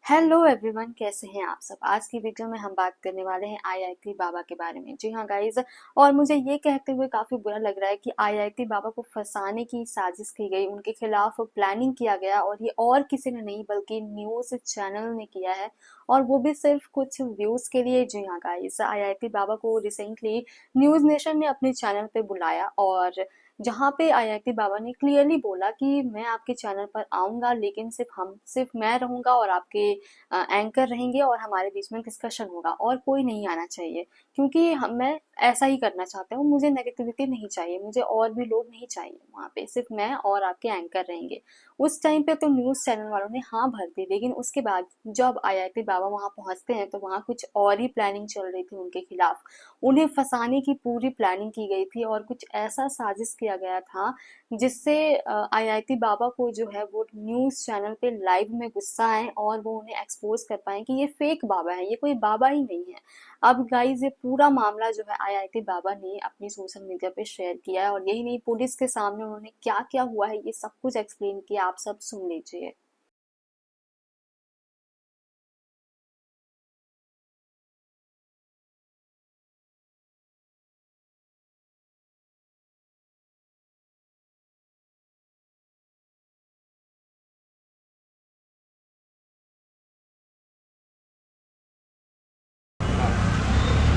Hello everyone, कैसे हैं आप सब। आज की वीडियो में हम बात करने वाले हैं आईआईटी बाबा के बारे में। जी हाँ गाइज, और मुझे ये कहते हुए काफी बुरा लग रहा है कि आईआईटी बाबा को फंसाने की साजिश की गई, उनके खिलाफ प्लानिंग किया गया और ये और किसी ने नहीं बल्कि न्यूज चैनल ने किया है, और वो भी सिर्फ कुछ व्यूज के लिए। जी हाँ गाइज, आईआईटी बाबा को रिसेंटली न्यूज नेशन ने अपने चैनल पे बुलाया और जहाँ पे आईआईटी बाबा ने क्लियरली बोला कि मैं आपके चैनल पर आऊंगा, लेकिन सिर्फ मैं रहूंगा और आपके एंकर रहेंगे और हमारे बीच में डिस्कशन होगा और कोई नहीं आना चाहिए, क्योंकि मैं ऐसा ही करना चाहता हूँ। मुझे नेगेटिविटी नहीं चाहिए, मुझे और भी लोग नहीं चाहिए। वहाँ पे सिर्फ मैं और आपके एंकर रहेंगे। उस टाइम पे तो न्यूज चैनल वालों ने हाँ भर दी, लेकिन उसके बाद जब आईआईटी बाबा वहाँ पहुंचते हैं तो वहाँ कुछ और ही प्लानिंग चल रही थी उनके खिलाफ। उन्हें फंसाने की पूरी प्लानिंग की गई थी और कुछ ऐसा साजिश किया गया था जिससे आईआईटी बाबा को जो है वो न्यूज चैनल पे लाइव में गुस्सा आए और वो उन्हें एक्सपोज कर पाए कि ये फेक बाबा है, ये कोई बाबा ही नहीं है। अब गाइज, ये पूरा मामला जो है आईआईटी बाबा ने अपनी सोशल मीडिया पे शेयर किया है, और यही नहीं, पुलिस के सामने उन्होंने क्या क्या हुआ है ये सब कुछ एक्सप्लेन किया। आप सब सुन लीजिए।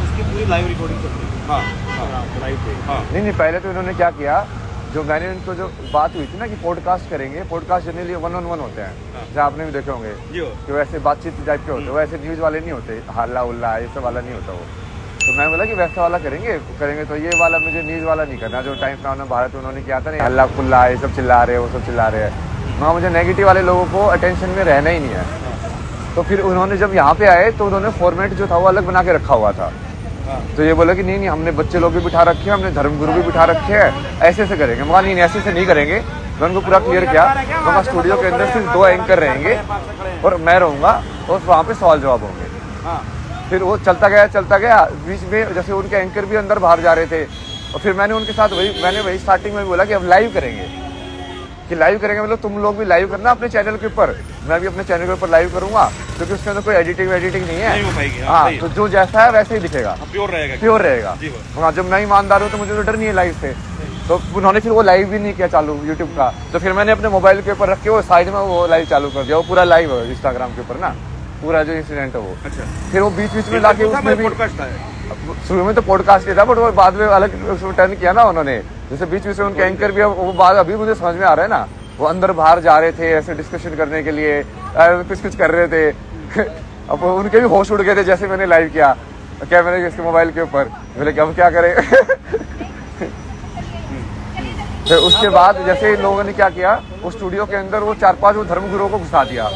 इसकी पूरी लाइव रिकॉर्डिंग चल रही है। हाँ हाँ लाइव पे। हाँ नहीं नहीं, पहले तो इन्होंने क्या किया, जो मैंने उनको जो बात हुई थी ना कि पॉडकास्ट करेंगे, पॉडकास्ट जनरली 1-on-1 होते हैं, हाँ। जैसे आपने भी देखे होंगे जी हो। कि वैसे बातचीत टाइप के होते हैं, वैसे न्यूज़ वाले नहीं होते, हल्ला उल्ला ये सब वाला नहीं होता वो। तो मैं बोला कि वैसा वाला करेंगे करेंगे तो ये वाला मुझे न्यूज़ वाला नहीं करना, जो टाइम्स नाउ भारत उन्होंने किया था ना, हल्ला कुल्ला ये सब चिल्ला रहे हैं, वो सब चिल्ला रहे हैं, वहाँ मुझे नेगेटिव वाले लोगों को अटेंशन में रहना ही नहीं है। तो फिर उन्होंने जब यहाँ पे आए तो उन्होंने फॉर्मेट जो था वो अलग बना के रखा हुआ था। तो ये बोला कि नहीं नहीं, हमने बच्चे लोग भी बिठा रखे हैं, हमने धर्मगुरु भी बिठा रखे हैं, ऐसे ऐसे करेंगे। मगर नहीं, ऐसे से नहीं करेंगे। मैं उनको पूरा क्लियर किया, मगर स्टूडियो के अंदर सिर्फ 2 एंकर रहेंगे और मैं रहूँगा और वहाँ पे सवाल जवाब होंगे। फिर वो चलता गया। बीच में जैसे उनके एंकर भी अंदर बाहर जा रहे थे, और फिर मैंने उनके साथ वही स्टार्टिंग में बोला कि अब लाइव करेंगे, कि लाइव करेंगे मतलब तुम लोग भी लाइव करना अपने चैनल के ऊपर, मैं भी अपने चैनल के ऊपर लाइव करूंगा, क्योंकि उसके अंदर कोई एडिटिंग नहीं है, नहीं हो पाएगी। हाँ, तो जो जैसा है वैसे ही दिखेगा, प्योर रहेगा। हाँ, जब मैं ईमानदार हूँ तो मुझे तो डर नहीं है लाइव से। तो उन्होंने फिर वो लाइव भी नहीं किया चालू यूट्यूब का, तो फिर मैंने अपने मोबाइल के ऊपर रख के वो साइड में वो लाइव चालू कर दिया, वो पूरा लाइव है इंस्टाग्राम के ऊपर ना, पूरा जो इंसिडेंट है वो। अच्छा। फिर वो बीच में लाके उसमें भी शुरू में तो पॉडकास्ट ही था, बट वो बाद में अलग टर्न किया ना उन्होंने, जैसे बीच में उनके एंकर भी, वो बात अभी मुझे समझ में आ रहा है ना, वो अंदर बाहर जा रहे थे ऐसे डिस्कशन करने के लिए, कुछ कर रहे थे। अब उनके भी होश उड़ गए थे जैसे मैंने लाइव किया कैमरे इसके मोबाइल के ऊपर, बोले कि अब क्या करें। फिर उसके बाद जैसे इन लोगों ने क्या किया, वो स्टूडियो के अंदर वो 4-5 वो धर्मगुरुओं को घुसा दिया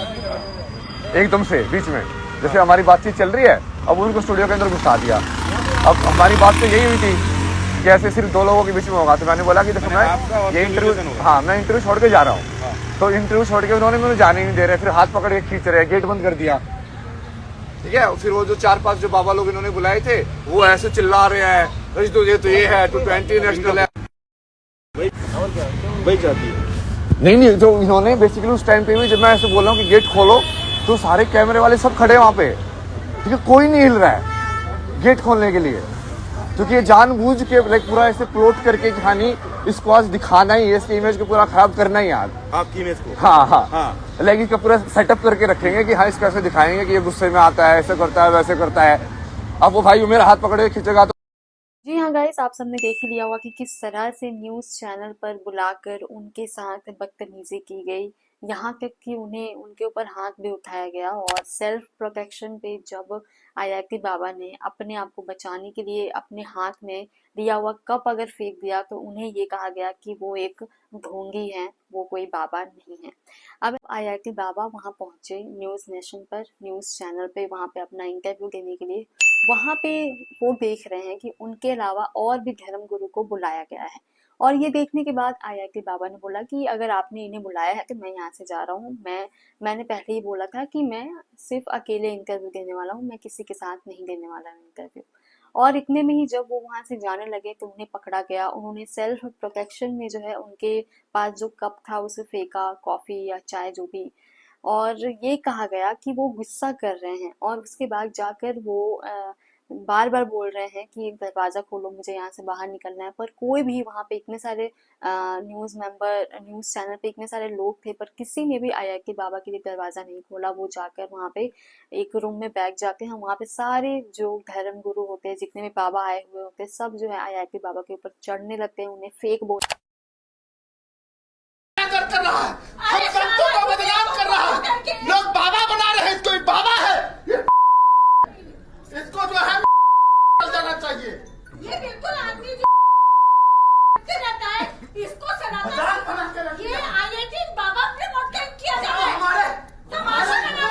एकदम से बीच में, जैसे हमारी बातचीत चल रही है, अब उनको स्टूडियो के अंदर घुसा दिया। अब हमारी बात तो यही हुई थी कि ऐसे सिर्फ 2 लोगों के बीच में होगा, तो मैंने बोला कि देखो मैं ये इंटरव्यू, हाँ मैं इंटरव्यू छोड़ के जा रहा हूँ। तो इंटरव्यू छोड़ के उन्होंने मुझे जाने नहीं दे रहे, फिर हाथ पकड़ के खींच रहे, गेट बंद कर दिया। ठीक है, फिर वो जो 4-5 जो बाबा लोग इन्होंने बुलाए थे वो ऐसे चिल्ला रहे हैं, तो ये है 220 नेशनल है, वही चाहती है। नहीं तो इन्होंने बेसिकली उस टाइम पे भी जब मैं ऐसे बोल रहा हूँ कि गेट खोलो, तो सारे कैमरे वाले सब खड़े वहाँ पे, ठीक है, कोई नहीं हिल रहा है गेट खोलने के लिए, क्योंकि ये जानबूझ के लाइक पूरा ऐसे प्लॉट करके कि हाँ नहीं इसको आज दिखाना ही है, इसकी इमेज को पूरा खराब करना ही आज आपकी इमेज को। हाँ, लाइक इसका पूरा सेटअप करके रखेंगे कि हाँ इसको ऐसे दिखाएंगे कि ये गुस्से में आता है, ऐसे करता है वैसे करता है। अब वो भाई मेरा हाथ पकड़े खींचेगा तो। जी हाँ गाइस, आप सबने देख ही लिया होगा कि किस तरह से न्यूज़ चैनल पर बुलाकर उनके साथ बदतमीजी की गई, यहाँ तक कि उन्हें उनके ऊपर हाथ भी उठाया गया। और सेल्फ प्रोटेक्शन पे जब आईआईटी बाबा ने अपने आप को बचाने के लिए अपने हाथ में दिया हुआ कप अगर फेंक दिया, तो उन्हें ये कहा गया कि वो एक ढोंगी हैं, वो कोई बाबा नहीं है। अब आईआईटी बाबा वहाँ पहुंचे न्यूज़ नेशन पर, न्यूज़ चैनल पे, वहाँ पे अपना इंटरव्यू देने के लिए। वहाँ पे वो देख रहे हैं कि उनके अलावा और भी धर्म गुरु को बुलाया गया है, और ये देखने के बाद आईआईटी बाबा ने बोला कि अगर आपने इन्हें बुलाया है तो मैं यहाँ से जा रहा हूँ। मैंने पहले ही बोला था कि मैं सिर्फ अकेले इंटरव्यू देने वाला हूँ, मैं किसी के साथ नहीं देने वाला इंटरव्यू। और इतने में ही जब वो वहां से जाने लगे तो उन्हें पकड़ा गया। उन्होंने सेल्फ प्रोटेक्शन में जो है उनके पास जो कप था उसे फेंका, कॉफी या चाय जो भी, और ये कहा गया कि वो गुस्सा कर रहे हैं और उसके बाद जाकर वो बार बार बोल रहे हैं कि दरवाजा खोलो, मुझे यहाँ से बाहर निकलना है। पर कोई भी वहां पे, इतने सारे न्यूज चैनल पे इतने सारे लोग थे, पर किसी ने भी आईआईटी बाबा के लिए दरवाजा नहीं खोला। वो जाकर वहां पे एक रूम में बैठ जाते हैं। वहां पे सारे जो धर्म गुरु होते हैं, जितने भी बाबा आए हुए होते हैं, सब जो है आईआईटी बाबा के ऊपर चढ़ने लगते हैं, उन्हें फेक बोल कर रहा है, हम संतों को बदनाम कर रहा है, लोग बाबा बना रहे हैं, कोई बाबा है, इसको जो है जाना चाहिए। ये बिल्कुल आदमी जो रहता है, इसको सनातन, ये आईआईटी बाबा पे मोटकेट किया जा रहा है, हमारे तमाशा बना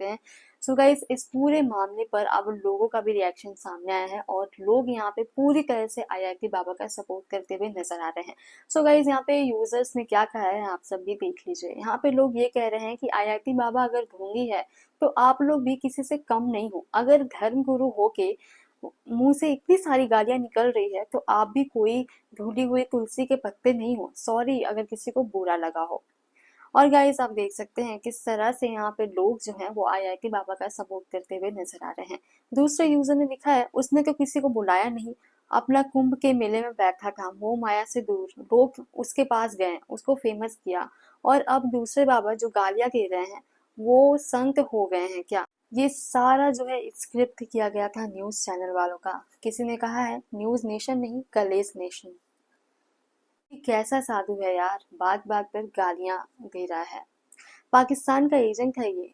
हैं। सो गाइस, इस पूरे मामले पर अब लोगों का भी रिएक्शन सामने आया है और लोग यहाँ पे पूरी तरह से आईआईटी बाबा का सपोर्ट करते हुए नजर आ रहे हैं। सो गाइस, यहाँ पे यूजर्स ने क्या कहा है आप सब भी देख लीजिए। यहाँ पे लोग ये कह रहे हैं कि आईआईटी बाबा अगर ढोंगी है तो आप लोग भी किसी से कम नहीं हो। अगर धर्म गुरु होके मुंह से इतनी सारी गालियां निकल रही है तो आप भी कोई ढूंढी हुई तुलसी के पत्ते नहीं हो। सॉरी अगर किसी को बुरा लगा हो। और गाइस, आप देख सकते हैं किस तरह से यहाँ पे लोग जो हैं वो आईआईटी बाबा का सपोर्ट करते हुए नजर आ रहे हैं। दूसरे यूजर ने लिखा है, उसने तो किसी को बुलाया नहीं, अपना कुंभ के मेले में बैठा था, मोह माया से दूर, लोग उसके पास गए, उसको फेमस किया, और अब दूसरे बाबा जो गालियां दे रहे हैं वो संत हो गए हैं क्या? ये सारा जो है स्क्रिप्ट किया गया था न्यूज चैनल वालों का। किसी ने कहा है न्यूज नेशन नहीं, कलेश नेशन। कैसा साधु है यार, बात बात पर गालियां दे रहा है। पाकिस्तान का एजेंट है ये,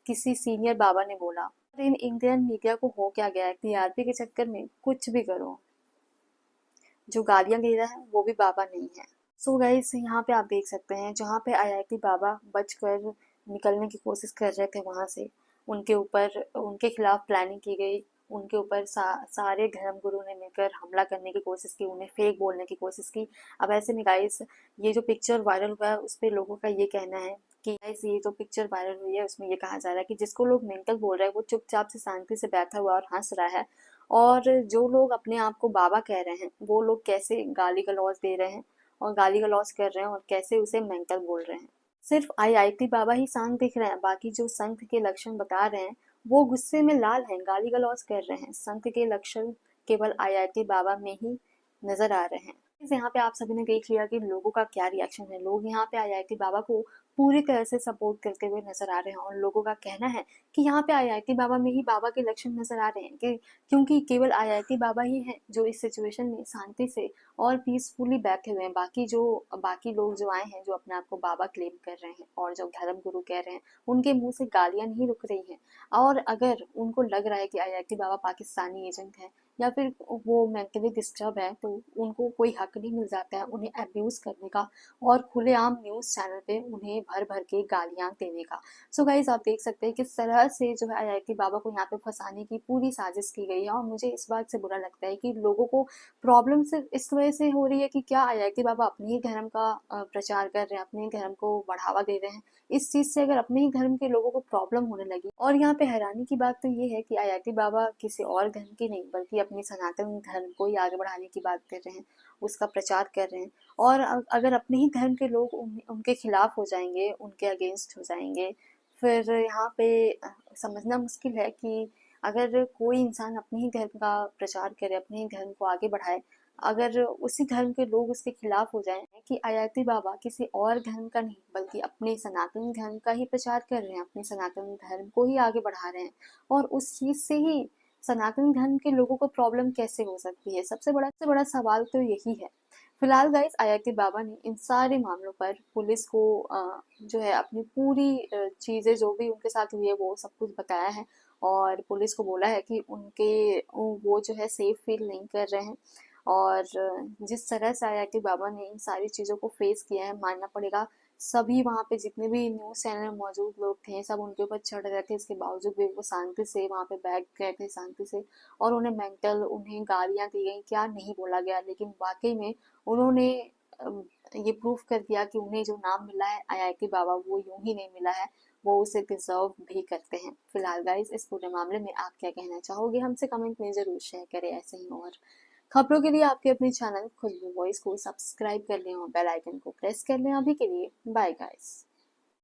किसी सीनियर बाबा ने बोला। इन इंडियन मीडिया को हो क्या गया है, टीआरपी के चक्कर में कुछ भी करो। जो गालियां दे रहा है वो भी बाबा नहीं है। सो गाइस, यहाँ पे आप देख सकते हैं जहाँ पे आईआईटी बाबा बचकर निकलने की कोशिश कर रहे थे वहां से, उनके खिलाफ प्लानिंग की गई। उनके ऊपर सारे धर्म गुरु ने मिलकर हमला करने की कोशिश की, उन्हें फेक बोलने की कोशिश की। अब ऐसे में गाइस, ये जो पिक्चर वायरल हुआ है उस पे लोगों का ये कहना है कि गाइस, ये जो पिक्चर वायरल हुई है उसमें ये कहा जा रहा है कि जिसको लोग मेंटल बोल रहे हैं वो चुपचाप से शांति से बैठा हुआ और हंस रहा है, और जो लोग अपने आप को बाबा कह रहे हैं वो लोग कैसे गाली गलौज दे रहे हैं और गाली गलौज कर रहे हैं और कैसे उसे मेंटल बोल रहे हैं। सिर्फ आईआईटी बाबा ही शांत दिख रहे हैं, बाकी जो संत के लक्षण बता रहे हैं वो गुस्से में लाल हैं, गाली गलौज कर रहे हैं। संत के लक्षण केवल आईआईटी बाबा में ही नजर आ रहे हैं। यहाँ पे आप सभी ने देख लिया कि लोगों का क्या रिएक्शन है। लोग यहाँ पे आईआईटी बाबा को पूरी तरह से सपोर्ट करते हुए नजर आ रहे हैं और लोगों का कहना है कि यहाँ पे आईआईटी बाबा में ही बाबा के लक्षण नजर आ रहे हैं, कि क्योंकि केवल आईआईटी बाबा ही हैं जो इस सिचुएशन में शांति से और पीसफुली बैठे हुए हैं। बाकी लोग जो आए हैं, जो अपने आप को बाबा क्लेम कर रहे हैं और जो धर्म गुरु कह रहे हैं, उनके मुंह से गालियां नहीं रुक रही हैं। और अगर उनको लग रहा है कि आईआईटी बाबा पाकिस्तानी एजेंट है या फिर वो मेंटली डिस्टर्ब है, तो उनको कोई हक नहीं मिल जाता है उन्हें अब्यूज करने का और खुलेआम न्यूज चैनल पे उन्हें भर भर के गालियां देने का। सो गाइस, आप देख सकते हैं किस तरह से जो है आईआईटी बाबा को यहाँ पे फंसाने की पूरी साजिश की गई है। और मुझे इस बात से बुरा लगता है कि लोगों को प्रॉब्लम सिर्फ इस वजह से हो रही है कि क्या आईआईटी बाबा अपने ही धर्म का प्रचार कर रहे हैं, अपने ही धर्म को बढ़ावा दे रहे हैं। इस चीज से अगर अपने ही धर्म के लोगों को प्रॉब्लम होने लगी, और यहाँ पे हैरानी की बात तो ये है कि आईआईटी बाबा किसी और धर्म की नहीं बल्कि अपनी सनातन धर्म को ही आगे बढ़ाने की बात कर रहे हैं, उसका प्रचार कर रहे हैं। और अगर अपने ही धर्म के लोग उनके खिलाफ हो जाएंगे, उनके अगेंस्ट हो जाएंगे, फिर यहाँ पे समझना मुश्किल है कि अगर कोई इंसान अपने ही धर्म का प्रचार करे, अपने ही धर्म को आगे बढ़ाए, अगर उसी धर्म के लोग उसके खिलाफ हो जाएं कि आईआईटी बाबा किसी और धर्म का नहीं बल्कि अपने सनातन धर्म का ही प्रचार कर रहे हैं, अपने सनातन धर्म को ही आगे बढ़ा रहे हैं, और उस चीज से ही सनातन धर्म के लोगों को प्रॉब्लम कैसे हो सकती है? सबसे बड़ा सवाल तो यही है। फिलहाल गाइस, आईआईटी बाबा ने इन सारे मामलों पर पुलिस को जो है अपनी पूरी चीजें जो भी उनके साथ हुई है वो सब कुछ बताया है, और पुलिस को बोला है कि वो जो है सेफ फील नहीं कर रहे हैं। और जिस तरह से आईआईटी बाबा ने इन सारी चीजों को फेस किया है, मानना पड़ेगा सभी वहाँ पे जितने भी न्यूज चैनल में मौजूद लोग थे सब उनके ऊपर चढ़ रहे थे। इसके बावजूद भी वो शांति से वहाँ पे बैठ गए थे, शांति से, और उन्हें गालियां दी गई, क्या नहीं बोला गया, लेकिन वाकई में उन्होंने ये प्रूफ कर दिया कि उन्हें जो नाम मिला है आईआईटी बाबा वो यूं ही नहीं मिला है, वो उसे डिजर्व भी करते हैं। फिलहाल गाइस, इस पूरे मामले में आप क्या कहना चाहोगे हमसे कमेंट में जरूर शेयर करें। ऐसे ही और खबरों के लिए आपके अपने चैनल खुशबू वॉइस को सब्सक्राइब कर लें और बेल आइकन को प्रेस कर लें। अभी के लिए बाय गाइस।